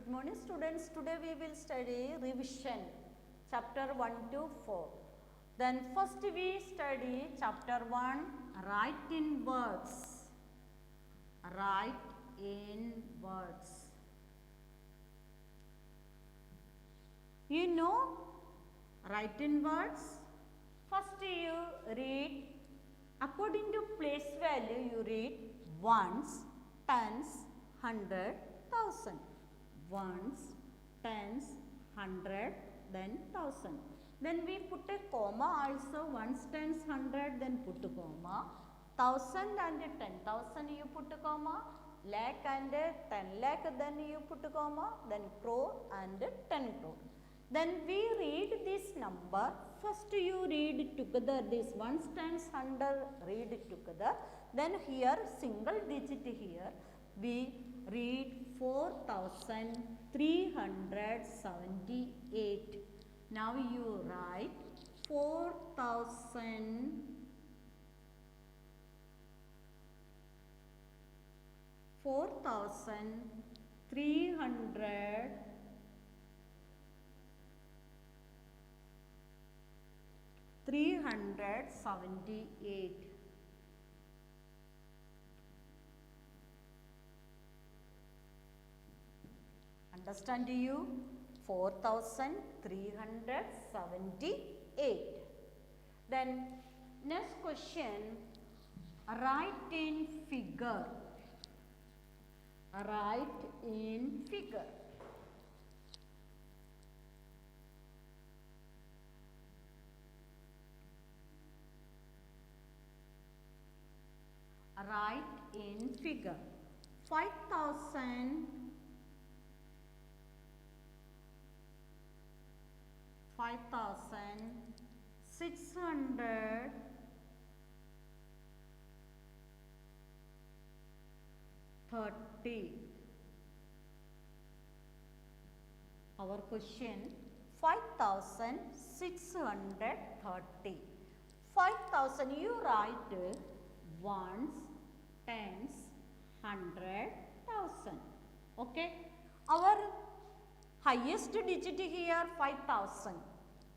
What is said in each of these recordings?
Good morning students. Today we will study revision chapter 1 to 4. Then first we study chapter 1 write in words. Write in words. You know write in words. First you read according to place value, you read ones, tens, hundred, thousand. Ones, tens, hundred, then thousand. Then we put a comma also, ones, tens, hundred, then put a comma. Thousand and 10,000 you put a comma. Lakh and 10 lakh, then you put a comma. Then crore and 10 crore. Then we read this number. First you read together this ones, tens, hundred, read together. Then here single digit here we read 4,378. Now you write 378. Understand you? 4,378. Then next question, write in figure. Write in figure. Write in figure. 5,630. Our question 5,630. 5,000 you write ones, tens, hundred, thousand. Okay. Our highest digit here 5,000.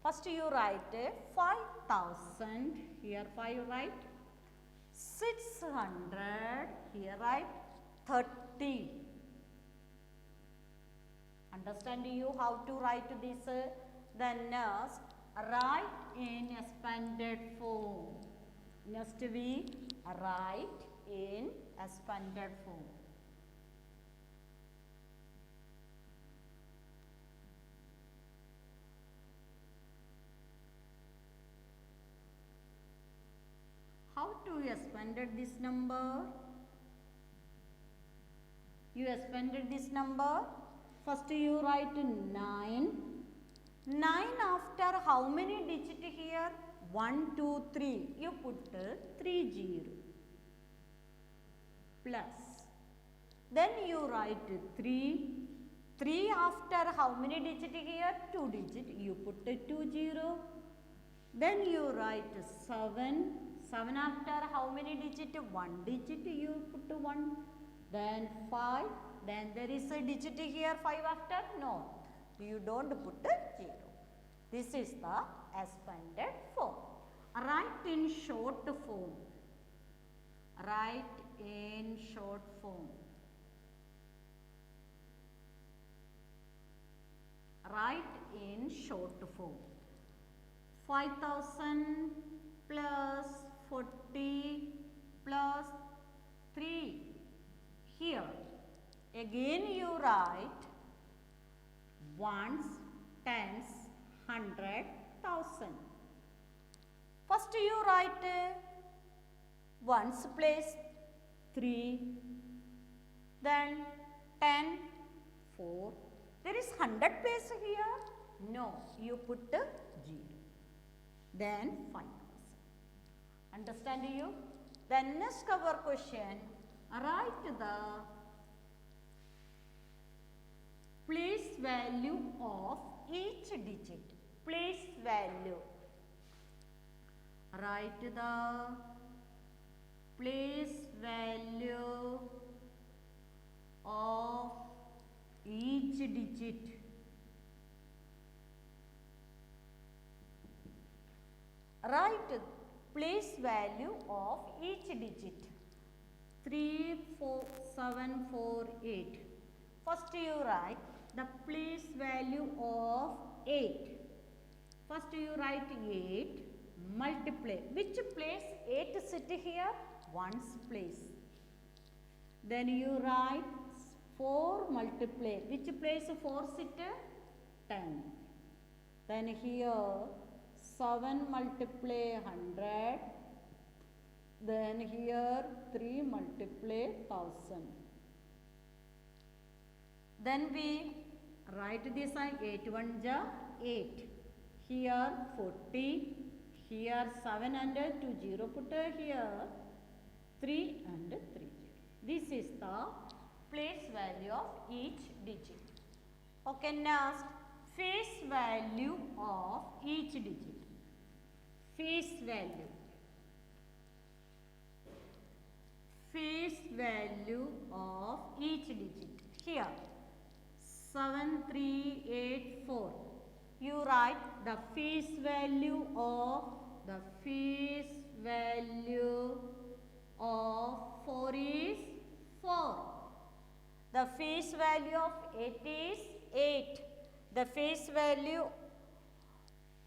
First you write 5,000. Here 5 write. 600. Here write 30. Understand you how to write this? Then next write in expanded form. Next we write in expanded form. How to expanded this number? You expanded this number. First you write 9. 9 after how many digit here? 1, 2, 3. You put 3 0. Plus. Then you write 3. 3 after how many digit here? 2 digit. You put 2 0. Then you write 7. 7 after how many digit? 1 digit. You put 1. Then 5. Then there is a digit here 5 after? No. You don't put 0. This is the expanded form. Write in short form. Write in short form. Write in short form. 5,000 plus 40 plus 3. Here again you write ones, tens, hundred, thousand. First you write ones place 3, then 10, 4. There is 100 place here? No, you put 0. Then 5,000. Understand you? Then next our question, write the place value of each digit. Place value. Write the place value of each digit. digit. Write place value of each digit. 3, 4, 7, 4, 8. First you write the place value of 8. First you write 8, multiply. Which place 8 sit here? 1's place. Then you write 4 multiply. Which place 4 sit? 10. Then here 7 multiply 100. Then here 3 multiply 1000. Then we write this side 8 1 ja 8. Here 40. Here 7 and 2 0 put here 3 and 3 0. This is the place value of each digit. Okay, next face value of each digit. Face value. Face value of each digit. Here 7384. You write the face value of 4 is 4. The face value of 8 is 8. The face value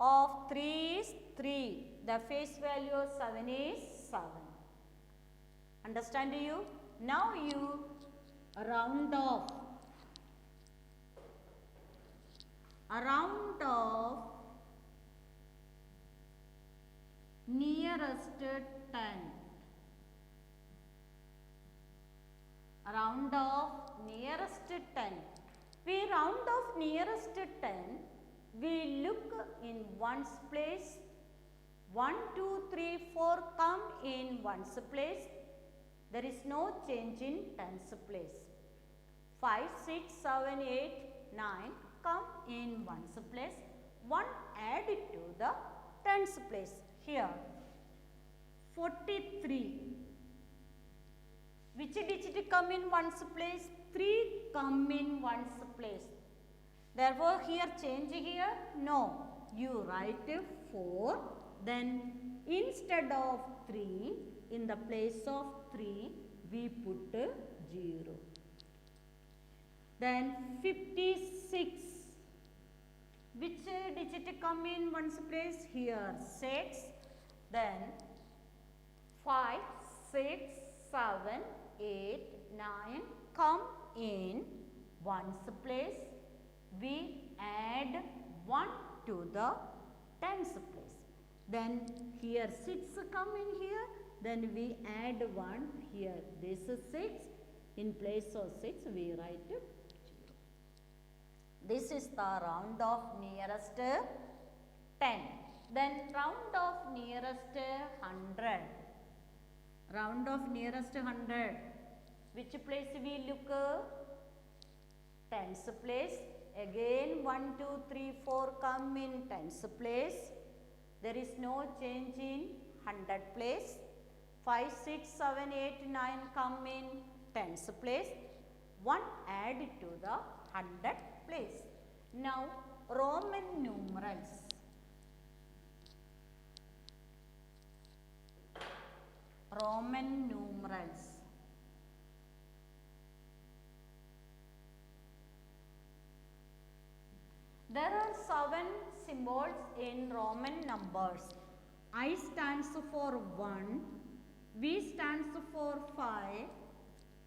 of 3 is 3. The face value of 7 is 7. Understand you? Now you round off. A round off nearest 10. A round off nearest 10. We round off nearest 10. We look in 1's place. 1, 2, 3, 4 come in 1's place. There is no change in 10's place. 5, 6, 7, 8, 9 come in 1's place. 1 added to the 10's place. Here 43. Which digit come in 1's place? 3 come in 1's place. Therefore, here change here? No. You write 4. Then instead of 3, in the place of 3, we put 0. Then 56. Which digit come in 1's place? Here 6. Then 5, 6, 7, 8, 9 come in 1's place. We add 1 to the 10's place. Then here 6 come in here. Then we add 1 here. This is 6. In place of 6 we write 0. This is the round of nearest 10. Then round of nearest 100. Round of nearest 100. Which place we look? 10's place. Again 1, 2, 3, 4 come in 10's place. There is no change in 100 place. 5, 6, 7, 8, 9 come in 10's place. 1 added to the 100 place. Now Roman numerals. Roman numerals. There are 7 symbols in Roman numbers. I stands for 1, V stands for 5,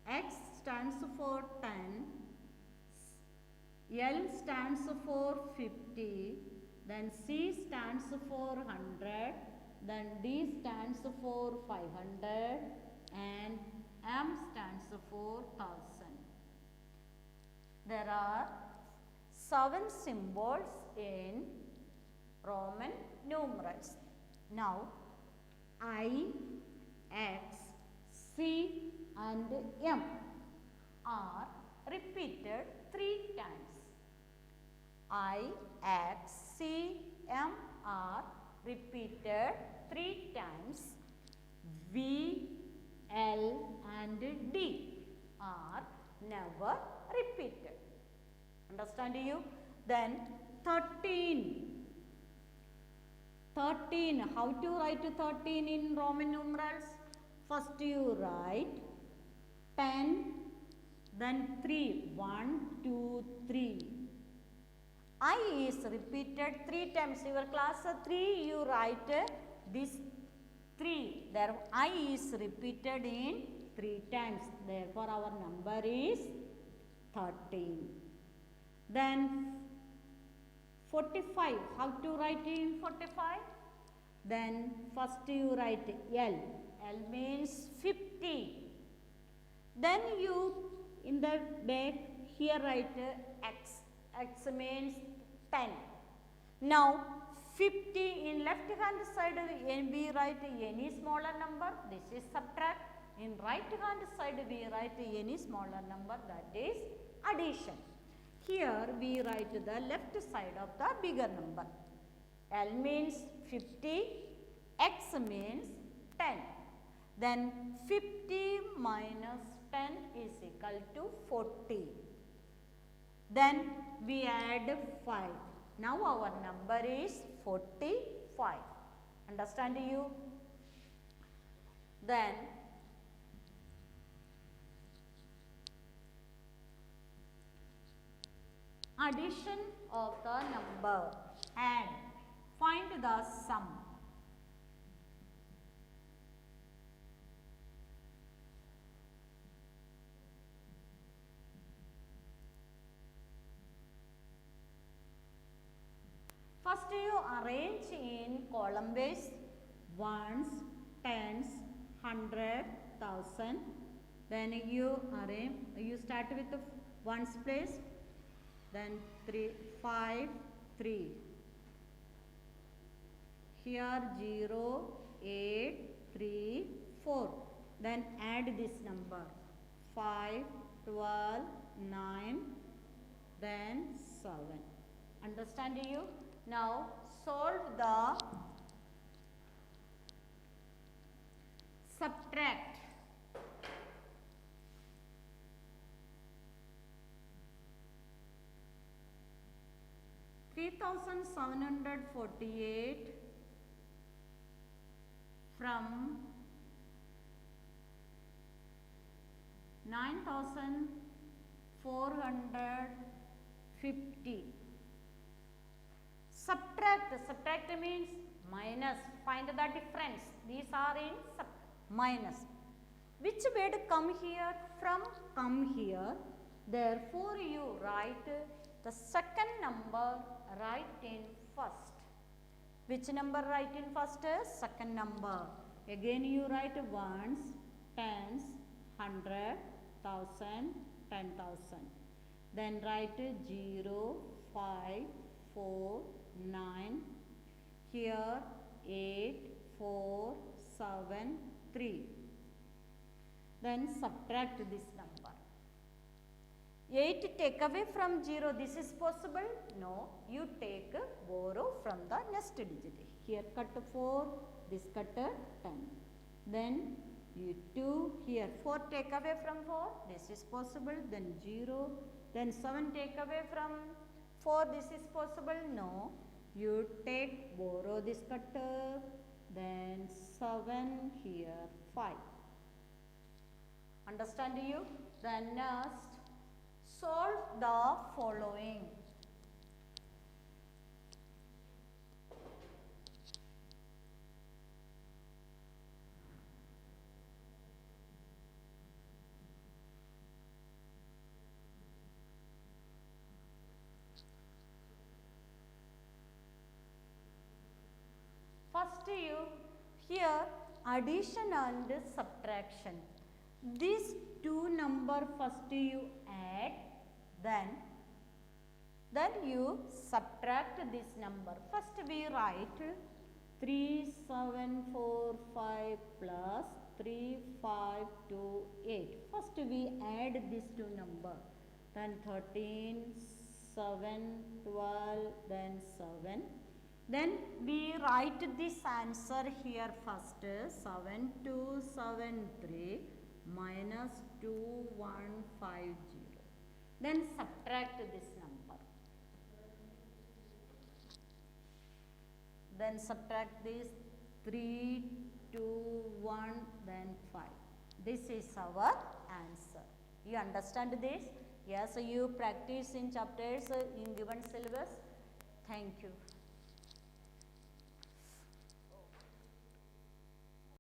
X stands for 10, L stands for 50, then C stands for 100, then D stands for 500, and M stands for 1000. There are 7 symbols in Roman numerals. Now I, X, C and M are repeated 3 times. I, X, C, M are repeated 3 times. V, L and D are never repeated. Understand you? Then 13. 13. How to write 13 in Roman numerals? First you write 10, then 3. 1, 2, 3. I is repeated 3 times. Your class 3 you write this 3. There I is repeated in 3 times. Therefore our number is 13. Then 45. How to write in 45? Then first you write L. L means 50. Then you in the back here write X. X means 10. Now 50 in left hand side we write any smaller number. This is subtract. In right hand side we write any smaller number, that is addition. Here we write the left side of the bigger number. L means 50, X means 10. Then 50 minus 10 is equal to 40. Then we add 5. Now our number is 45. Understand you? Then addition of the number and find the sum. First you arrange in column base ones, tens, 100, 1000. Then you arrange, you start with the ones place, then 3, 5, 3. Here 0, 8, 3, 4. Then add this number 5, 12, 9, then 7. Understand you? Now solve the subtract. $3,748 from 9,450. Subtract means minus. Find the difference. These are in minus. Which word come here? From come here. Therefore you write the second number right in first. Which number write in first? Second number. Again you write ones, tens, 100, 1000, 10,000. Then write 0, 5, 4, 9. Here 8, 4, 7, 3. Then subtract this number. 8 take away from 0. This is possible? No. You take borrow from the next digit. Here cut 4. This cut 10. Then you 2. Here 4 take away from 4. This is possible. Then 0. Then 7 take away from 4. This is possible? No. You take borrow this cutter. Then 7. Here 5. Understand you? Then next solve the following. First you here addition and subtraction. These two number first you add, then you subtract this number. First we write 3745 plus 3528. First we add these two number. Then 13, 7, 12, then 7. Then we write this answer here first 7273 minus 2150. then subtract this number. Then subtract this 3, 2, 1, then 5. This is our answer. You understand this? Yes, you practice in chapters in given syllabus. Thank you.